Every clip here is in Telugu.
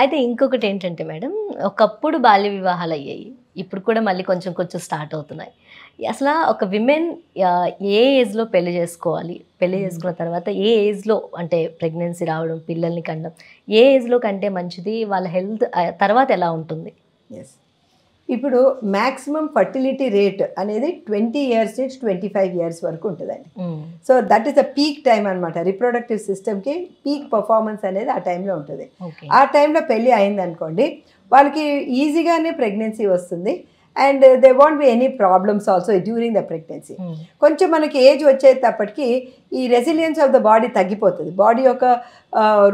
అయితే ఇంకొకటి ఏంటంటే మేడం, ఒకప్పుడు బాల్య వివాహాలు అయ్యాయి. ఇప్పుడు కూడా మళ్ళీ కొంచెం కొంచెం స్టార్ట్ అవుతున్నాయి. అసల ఒక విమెన్ ఏ ఏజ్‌లో పెళ్లి చేసుకోవాలి? పెళ్లి చేసుకున్న తర్వాత ఏ ఏజ్‌లో అంటే ప్రెగ్నెన్సీ రావడం, పిల్లల్ని కనడం ఏ ఏజ్‌లో కంటే మంచిది? వాళ్ళ హెల్త్ తర్వాత ఎలా ఉంటుంది? యెస్. ఇప్పుడు మాక్సిమం ఫర్టిలిటీ రేట్ అనేది 20 ఇయర్స్ నుంచి 25 ఇయర్స్ వరకు ఉంటుందండి. So that is the peak time అనమాట. రిప్రొడక్టివ్ సిస్టమ్కి పీక్ పర్ఫార్మెన్స్ అనేది ఆ టైంలో ఉంటుంది. ఆ టైంలో పెళ్ళి అయిందనుకోండి, వాళ్ళకి ఈజీగానే ప్రెగ్నెన్సీ వస్తుంది. And they want be any problems also during the pregnancy. కొంచెం మనకి ఏజ్ వచ్చేటప్పటికి ఈ రెసిలియన్స్ ఆఫ్ ద బాడీ తగ్గిపోతుంది. బాడీ యొక్క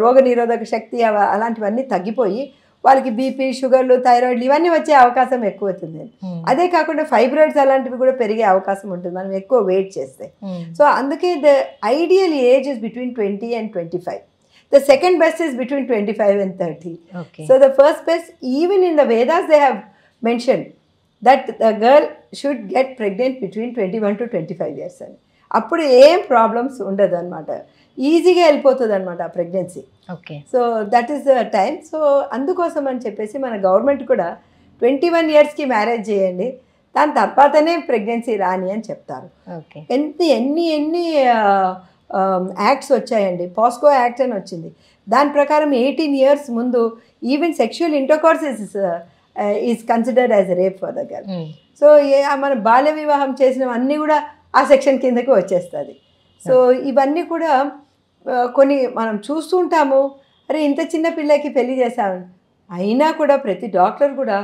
రోగనిరోధక శక్తి అలాంటివన్నీ తగ్గిపోయి వాళ్ళకి బీపీ, షుగర్లు, థైరాయిడ్లు ఇవన్నీ వచ్చే అవకాశం ఎక్కువ అవుతుంది. అదే కాకుండా ఫైబ్రాయిడ్స్ అలాంటివి కూడా పెరిగే అవకాశం ఉంటుంది మనం ఎక్కువ వెయిట్ చేస్తే. సో అందుకే the ideal age is between 20 and 25. The second best is between 25 and 30. Okay. So the first best, even in the Vedas they have mentioned that the girl should get pregnant between 21 to 25 years. అప్పుడు ఏం ప్రాబ్లమ్స్ ఉండదు అనమాట. ఈజీగా వెళ్ళిపోతుంది అనమాట ఆ pregnancy. Okay. So that is the time. So అందుకోసం అని చెప్పేసి మన గవర్నమెంట్ కూడా 21 ఇయర్స్కి మ్యారేజ్ చేయండి, దాని తర్వాతనే ప్రెగ్నెన్సీ రాని అని చెప్తారు. ఓకే. ఎన్ని యాక్ట్స్ వచ్చాయండి. పాస్కో యాక్ట్ అని వచ్చింది. దాని ప్రకారం 18 ఇయర్స్ ముందు even sexual intercourse is considered as rape for the girl. So మన బాల్య వివాహం చేసినవన్నీ కూడా ఆ సెక్షన్ కిందకి వచ్చేస్తుంది. సో ఇవన్నీ కూడా కొన్ని మనం చూస్తూ ఉంటాము. అరే ఇంత చిన్న పిల్లకి పెళ్లి చేశాము, అయినా కూడా ప్రతి డాక్టర్ కూడా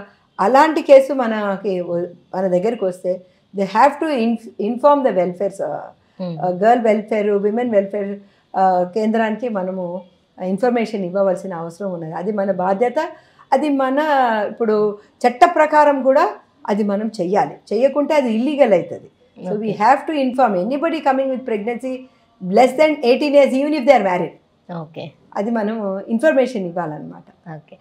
అలాంటి కేసు మన దగ్గరికి వస్తే they have to inform the welfares, girl welfare, women welfare కేంద్రానికి మనము ఇన్ఫర్మేషన్ ఇవ్వవలసిన అవసరం ఉన్నది. అది మన బాధ్యత. అది మన ఇప్పుడు చట్ట ప్రకారం కూడా అది మనం చెయ్యాలి. చెయ్యకుంటే అది ఇల్లీగల్ అవుతుంది. So we have to inform anybody coming with pregnancy less than 18 years, even if they are married. Okay. అది మనం ఇన్ఫర్మేషన్ ఇవ్వాలన్నమాట. ఓకే.